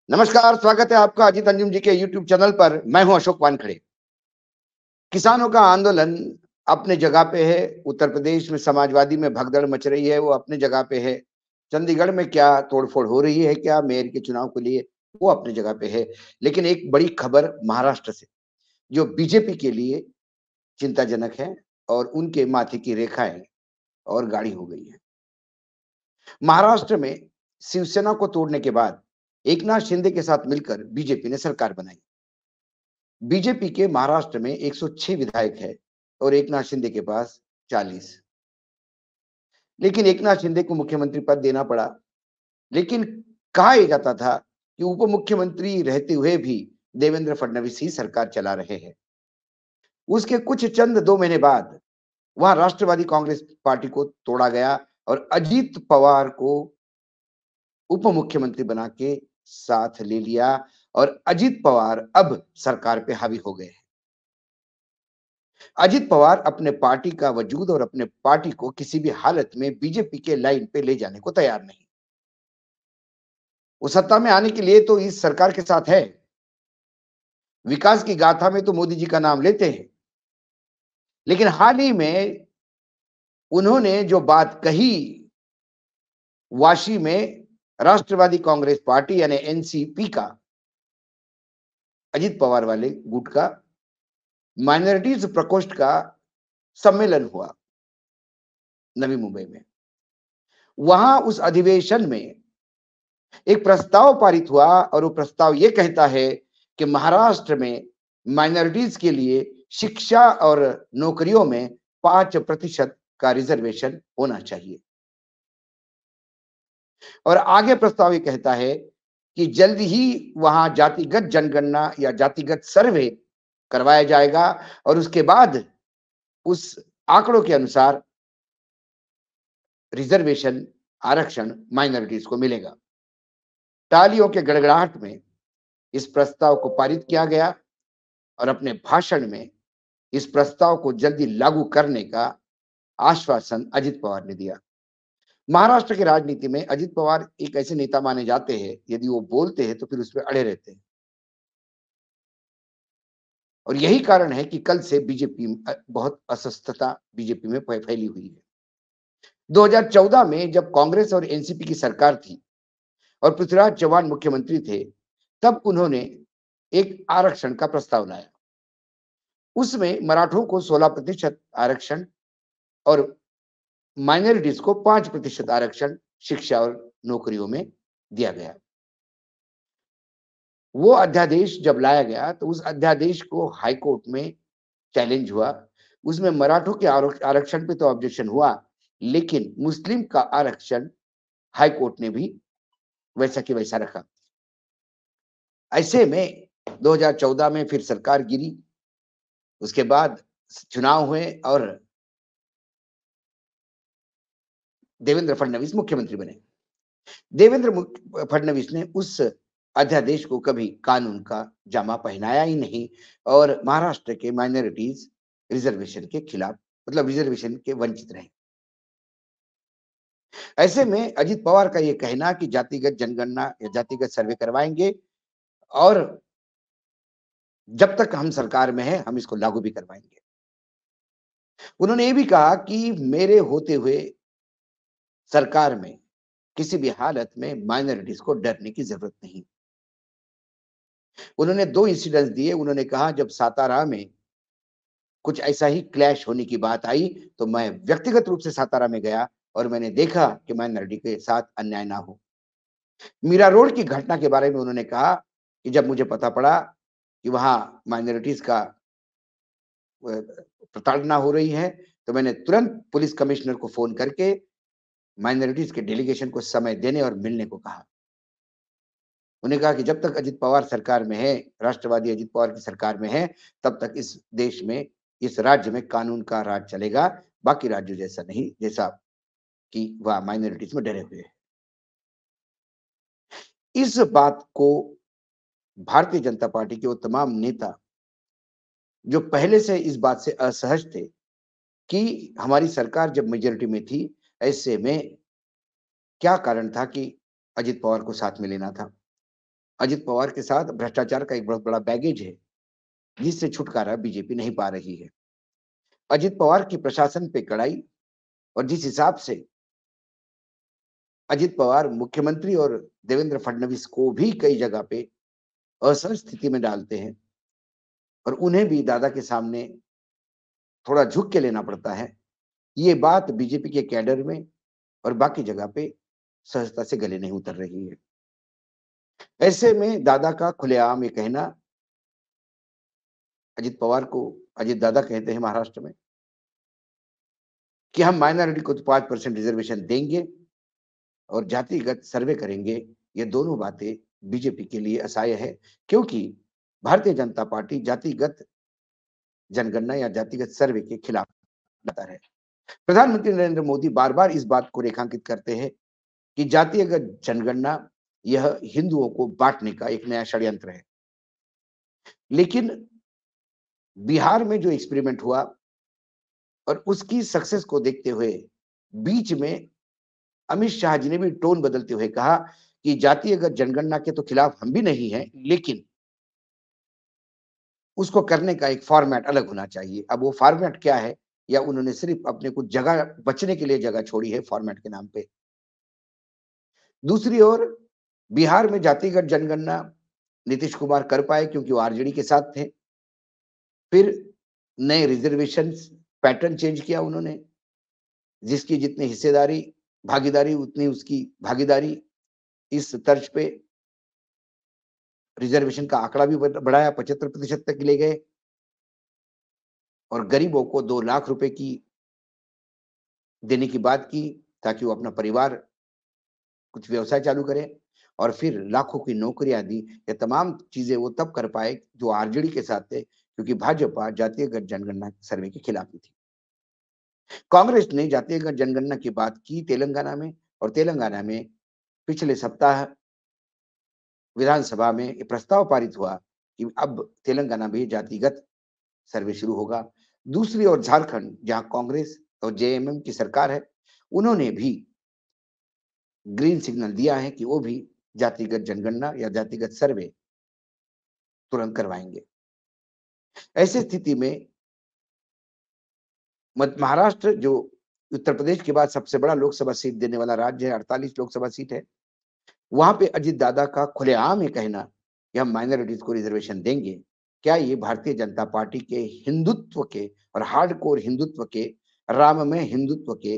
नमस्कार, स्वागत है आपका अजीत अंजुम जी के यूट्यूब चैनल पर। मैं हूं अशोक वानखड़े। किसानों का आंदोलन अपने जगह पे है। उत्तर प्रदेश में समाजवादी में भगदड़ मच रही है, वो अपने जगह पे है। चंडीगढ़ में क्या तोड़फोड़ हो रही है, क्या मेयर के चुनाव के लिए, वो अपनी जगह पे है। लेकिन एक बड़ी खबर महाराष्ट्र से, जो बीजेपी के लिए चिंताजनक है और उनके माथे की रेखाएं और गाढ़ी हो गई है। महाराष्ट्र में शिवसेना को तोड़ने के बाद एकनाथ शिंदे के साथ मिलकर बीजेपी ने सरकार बनाई। बीजेपी के महाराष्ट्र में 106 विधायक है और एकनाथ शिंदे के पास 40। लेकिन एकनाथ शिंदे को मुख्यमंत्री पद देना पड़ा। लेकिन कहा यह जाता था कि उप मुख्यमंत्री रहते हुए भी देवेंद्र फडणवीस ही सरकार चला रहे हैं। उसके कुछ चंद 2 महीने बाद वहां राष्ट्रवादी कांग्रेस पार्टी को तोड़ा गया और अजीत पवार को उप मुख्यमंत्री बना के साथ ले लिया और अजीत पवार अब सरकार पे हावी हो गए हैं। अजित पवार अपने पार्टी का वजूद और अपने पार्टी को किसी भी हालत में बीजेपी के लाइन पे ले जाने को तैयार नहीं। वो सत्ता में आने के लिए तो इस सरकार के साथ है। विकास की गाथा में तो मोदी जी का नाम लेते हैं। लेकिन हाल ही में उन्होंने जो बात कही, वाशी में राष्ट्रवादी कांग्रेस पार्टी यानी एनसीपी का, अजित पवार वाले गुट का माइनॉरिटीज प्रकोष्ठ का सम्मेलन हुआ नवी मुंबई में। वहां उस अधिवेशन में एक प्रस्ताव पारित हुआ और वो प्रस्ताव ये कहता है कि महाराष्ट्र में माइनॉरिटीज के लिए शिक्षा और नौकरियों में 5% का रिजर्वेशन होना चाहिए। और आगे प्रस्ताव ये कहता है कि जल्द ही वहां जातिगत जनगणना या जातिगत सर्वे करवाया जाएगा और उसके बाद उस आंकड़ों के अनुसार रिजर्वेशन आरक्षण माइनॉरिटीज को मिलेगा। तालियों के गड़गड़ाहट में इस प्रस्ताव को पारित किया गया और अपने भाषण में इस प्रस्ताव को जल्दी लागू करने का आश्वासन अजित पवार ने दिया। महाराष्ट्र की राजनीति में अजित पवार एक ऐसे नेता माने जाते हैं, यदि वो बोलते हैं तो फिर उस पर अड़े रहते हैं। और यही कारण है कि कल से बीजेपी बहुत अस्वस्थता बीजेपी में फैली हुई है। 2014 में जब कांग्रेस और एनसीपी की सरकार थी और पृथ्वीराज चौहान मुख्यमंत्री थे, तब उन्होंने एक आरक्षण का प्रस्ताव लाया। उसमें मराठों को 16% आरक्षण और माइनॉरिटीज को 5% आरक्षण शिक्षा और नौकरियों में दिया गया। वो अध्यादेश जब लाया गया तो उस अध्यादेश को हाईकोर्ट में चैलेंज हुआ। उसमें मराठों के आरक्षण पे तो ऑब्जेक्शन हुआ, लेकिन मुस्लिम का आरक्षण हाईकोर्ट ने भी वैसा की वैसा रखा। ऐसे में 2014 में फिर सरकार गिरी। उसके बाद चुनाव हुए और देवेंद्र फडणवीस मुख्यमंत्री बने। देवेंद्र फडणवीस ने उस अध्यादेश को कभी कानून का जामा पहनाया ही नहीं और महाराष्ट्र के माइनॉरिटीज रिजर्वेशन के खिलाफ, मतलब रिजर्वेशन के वंचित रहे। ऐसे में अजित पवार का यह कहना कि जातिगत जनगणना या जातिगत सर्वे करवाएंगे और जब तक हम सरकार में है हम इसको लागू भी करवाएंगे। उन्होंने ये भी कहा कि मेरे होते हुए सरकार में किसी भी हालत में माइनॉरिटीज को डरने की जरूरत नहीं। उन्होंने 2 इंसिडेंट्स दिए। उन्होंने कहा जब सातारा में कुछ ऐसा ही क्लैश होने की बात आई तो मैं व्यक्तिगत रूप से सातारा में गया और मैंने देखा कि माइनॉरिटी के साथ अन्याय ना हो। मीरा रोड की घटना के बारे में उन्होंने कहा कि जब मुझे पता पड़ा कि वहां माइनॉरिटीज का प्रताड़ना हो रही है तो मैंने तुरंत पुलिस कमिश्नर को फोन करके माइनॉरिटीज के डेलीगेशन को समय देने और मिलने को कहा। उन्होंने कहा कि जब तक अजित पवार सरकार में है, राष्ट्रवादी अजित पवार की सरकार में है, तब तक इस देश में, इस राज्य में कानून का राज चलेगा, बाकी राज्यों जैसा नहीं, जैसा कि वह माइनॉरिटीज में डरे हुए हैं। इस बात को भारतीय जनता पार्टी के वो तमाम नेता जो पहले से इस बात से असहज थे कि हमारी सरकार जब मेजोरिटी में थी, ऐसे में क्या कारण था कि अजित पवार को साथ में लेना था। अजित पवार के साथ भ्रष्टाचार का एक बहुत बड़ा बैगेज है, जिससे छुटकारा बीजेपी नहीं पा रही है। अजित पवार की प्रशासन पे कड़ाई और जिस हिसाब से अजित पवार मुख्यमंत्री और देवेंद्र फडणवीस को भी कई जगह पे असहज स्थिति में डालते हैं और उन्हें भी दादा के सामने थोड़ा झुक के लेना पड़ता है, ये बात बीजेपी के कैडर में और बाकी जगह पे सहजता से गले नहीं उतर रही है। ऐसे में दादा का खुलेआम ये कहना, अजित पवार को अजित दादा कहते हैं महाराष्ट्र में, कि हम माइनॉरिटी को तो 5% रिजर्वेशन देंगे और जातिगत सर्वे करेंगे, ये दोनों बातें बीजेपी के लिए असह्य है, क्योंकि भारतीय जनता पार्टी जातिगत जनगणना या जातिगत सर्वे के खिलाफ लगातार है। प्रधानमंत्री नरेंद्र मोदी बार बार इस बात को रेखांकित करते हैं कि जातिगत जनगणना यह हिंदुओं को बांटने का एक नया षड्यंत्र है। लेकिन बिहार में जो एक्सपेरिमेंट हुआ और उसकी सक्सेस को देखते हुए बीच में अमित शाह जी ने भी टोन बदलते हुए कहा कि जातिगत जनगणना के तो खिलाफ हम भी नहीं हैं, लेकिन उसको करने का एक फॉर्मेट अलग होना चाहिए। अब वो फॉर्मेट क्या है, या उन्होंने सिर्फ अपने कुछ जगह बचने के लिए जगह छोड़ी है फॉर्मेट के नाम पे। दूसरी ओर बिहार में जातिगत जनगणना नीतीश कुमार कर पाए क्योंकि वो आरजेडी के साथ थे। फिर नए रिजर्वेशन पैटर्न चेंज किया उन्होंने, जिसकी जितनी हिस्सेदारी भागीदारी उतनी उसकी भागीदारी, इस तर्ज पे रिजर्वेशन का आंकड़ा भी बढ़ाया, 75% तक ले गए और गरीबों को 2 लाख रुपए की देने की बात की ताकि वो अपना परिवार कुछ व्यवसाय चालू करें, और फिर लाखों की नौकरियां दी। ये तमाम चीजें वो तब कर पाए जो आरजेडी के साथ थे, क्योंकि भाजपा जातीय जनगणना सर्वे के खिलाफ ही थी। कांग्रेस ने जातीय जनगणना की बात की तेलंगाना में, और तेलंगाना में पिछले सप्ताह विधानसभा में ये प्रस्ताव पारित हुआ कि अब तेलंगाना में जातिगत सर्वे शुरू होगा। दूसरी ओर झारखंड, जहां कांग्रेस और जेएमएम की सरकार है, उन्होंने भी ग्रीन सिग्नल दिया है कि वो भी जातिगत जनगणना या जातिगत सर्वे तुरंत करवाएंगे। ऐसी स्थिति में महाराष्ट्र, जो उत्तर प्रदेश के बाद सबसे बड़ा लोकसभा सीट देने वाला राज्य है, 48 लोकसभा सीट है, वहां पे अजित दादा का खुलेआम ये कहना कि हम माइनॉरिटीज को रिजर्वेशन देंगे, क्या ये भारतीय जनता पार्टी के हिंदुत्व के और हार्डकोर हिंदुत्व के, राम में हिंदुत्व के,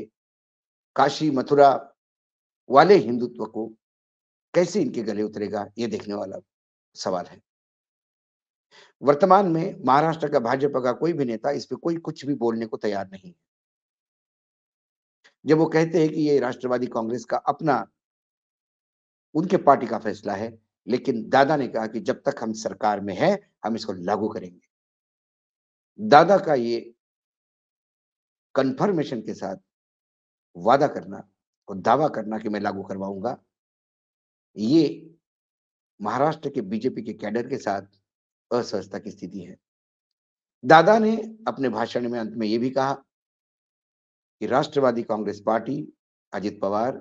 काशी मथुरा वाले हिंदुत्व को कैसे इनके गले उतरेगा, ये देखने वाला सवाल है। वर्तमान में महाराष्ट्र का भाजपा का कोई भी नेता इस पे कोई कुछ भी बोलने को तैयार नहीं। जब वो कहते हैं कि ये राष्ट्रवादी कांग्रेस का अपना, उनके पार्टी का फैसला है, लेकिन दादा ने कहा कि जब तक हम सरकार में हैं, हम इसको लागू करेंगे। दादा का ये कन्फर्मेशन के साथ वादा करना और दावा करना कि मैं लागू करवाऊंगा, ये महाराष्ट्र के बीजेपी के कैडर के साथ असहजता की स्थिति है। दादा ने अपने भाषण में अंत में ये भी कहा कि राष्ट्रवादी कांग्रेस पार्टी, अजित पवार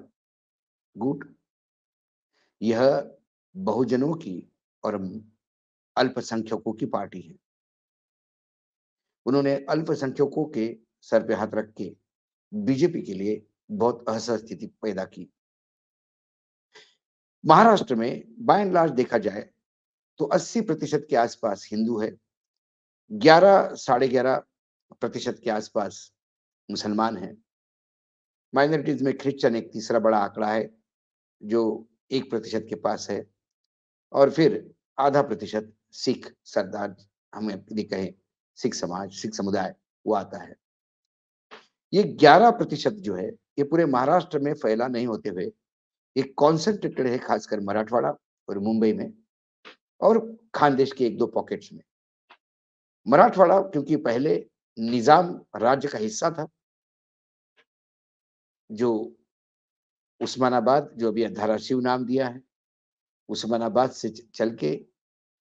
गुट, यह बहुजनों की और अल्पसंख्यकों की पार्टी है। उन्होंने अल्पसंख्यकों के सर पे हाथ रख के बीजेपी के लिए बहुत असहज स्थिति पैदा की। महाराष्ट्र में बाय एंड लार्ज देखा जाए तो 80% के आसपास हिंदू है, 11 साढ़े 11% के आसपास मुसलमान हैं। माइनॉरिटीज में क्रिश्चियन एक तीसरा बड़ा आंकड़ा है जो 1% के पास है, और फिर आधा प्रतिशत सिख सरदार, हमें यदि कहें सिख समाज, सिख समुदाय, वो आता है। ये 11% जो है, ये पूरे महाराष्ट्र में फैला नहीं होते हुए एक कॉन्सेंट्रेटेड है, खासकर मराठवाड़ा और मुंबई में, और खानदेश के 1-2 पॉकेट्स में। मराठवाड़ा क्योंकि पहले निजाम राज्य का हिस्सा था, जो उस्मानाबाद, जो अभी धाराशिव नाम दिया है, उस्मानाबाद से चल के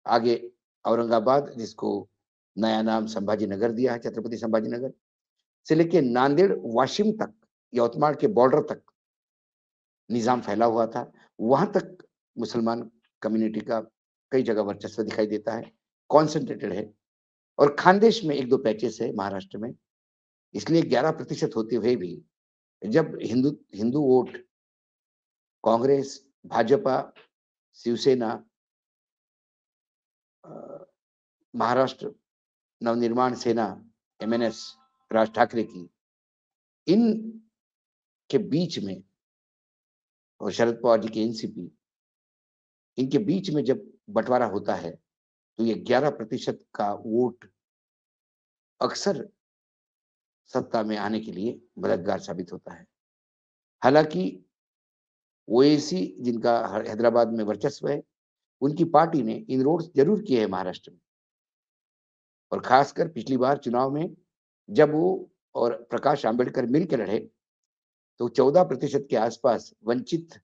आगे औरंगाबाद, जिसको नया नाम संभाजी नगर दिया है, छत्रपति संभाजी नगर, से लेके नांदेड़ वाशिम तक, यवतमाल के बॉर्डर तक निजाम फैला हुआ था। वहां तक मुसलमान कम्युनिटी का कई जगह वर्चस्व दिखाई देता है, कॉन्सेंट्रेटेड है। और खानदेश में 1-2 पैचेस है महाराष्ट्र में, इसलिए 11% होते हुए भी जब हिंदू हिंदू वोट कांग्रेस, भाजपा, शिवसेना, अ, महाराष्ट्र नवनिर्माण सेना, एमएनएस, राज ठाकरे की, इन के बीच में और शरद पवार जी की एनसीपी, इनके बीच में जब बंटवारा होता है, तो ये 11% का वोट अक्सर सत्ता में आने के लिए मददगार साबित होता है। हालाँकि ओवैसी जिनका हैदराबाद में वर्चस्व है, उनकी पार्टी ने इनरोड्स ज़रूर किए हैं महाराष्ट्र में। और खासकर पिछली बार चुनाव में जब वो और प्रकाश आंबेडकर मिल के लड़े, तो 14% के आसपास वंचित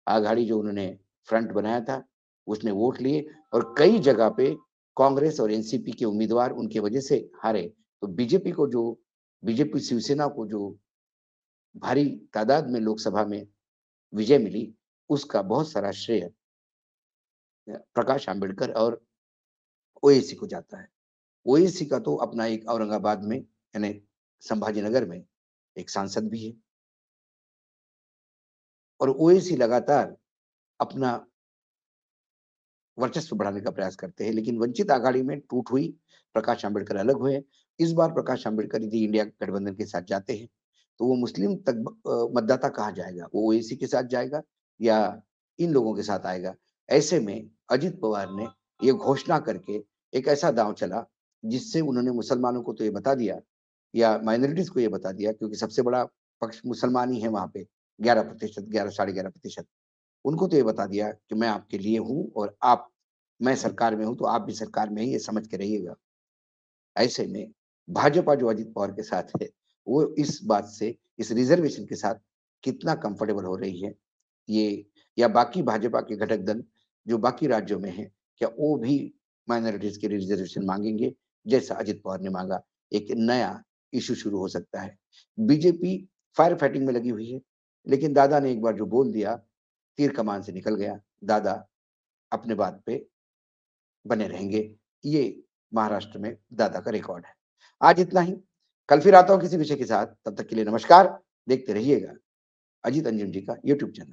आघाड़ी जो उन्होंने फ्रंट बनाया था, उसने वोट लिए और कई जगह पे कांग्रेस और एनसीपी के उम्मीदवार उनकी वजह से हारे। तो बीजेपी शिवसेना को जो भारी तादाद में लोकसभा में विजय मिली, उसका बहुत सारा श्रेय प्रकाश आंबेडकर और ओवैसी को जाता है। ओवैसी का तो अपना एक औरंगाबाद में यानी संभाजीनगर में एक सांसद भी है और ओवैसी लगातार अपना वर्चस्व बढ़ाने का प्रयास करते हैं, लेकिन वंचित आघाड़ी में टूट हुई, प्रकाश आंबेडकर अलग हुए। इस बार प्रकाश आंबेडकर यदि इंडिया गठबंधन के साथ जाते हैं, तो वो मुस्लिम तक मतदाता कहाँ जाएगा? वो ओवैसी के साथ जाएगा या इन लोगों के साथ आएगा? ऐसे में अजित पवार ने ये घोषणा करके एक ऐसा दांव चला, जिससे उन्होंने मुसलमानों को तो ये बता दिया या माइनॉरिटीज़ को ये बता दिया, क्योंकि सबसे बड़ा पक्ष मुसलमान ही है वहाँ पे, 11%, 11 साढ़े 11%। उनको तो ये बता दिया कि मैं आपके लिए हूँ और मैं सरकार में हूँ, तो आप भी सरकार में ही, ये समझ के रहिएगा। ऐसे में भाजपा जो अजित पवार के साथ है, वो इस बात से, इस रिज़र्वेशन के साथ कितना कंफर्टेबल हो रही है, ये या बाकी भाजपा के घटक दल जो बाकी राज्यों में हैं, क्या वो भी माइनॉरिटीज़ के लिए रिज़र्वेशन माँगेंगे, जैसा अजित पवार ने माँगा? एक नया इश्यू शुरू हो सकता है। बीजेपी फायर फाइटिंग में लगी हुई है, लेकिन दादा ने एक बार जो बोल दिया, तीर कमान से निकल गया। दादा अपने बात पे बने रहेंगे। ये महाराष्ट्र में दादा का रिकॉर्ड है। आज इतना ही। कल फिर आता हूँ किसी विषय के साथ। तब तक के लिए नमस्कार। देखते रहिएगा अजीत अंजुम जी का यूट्यूब चैनल।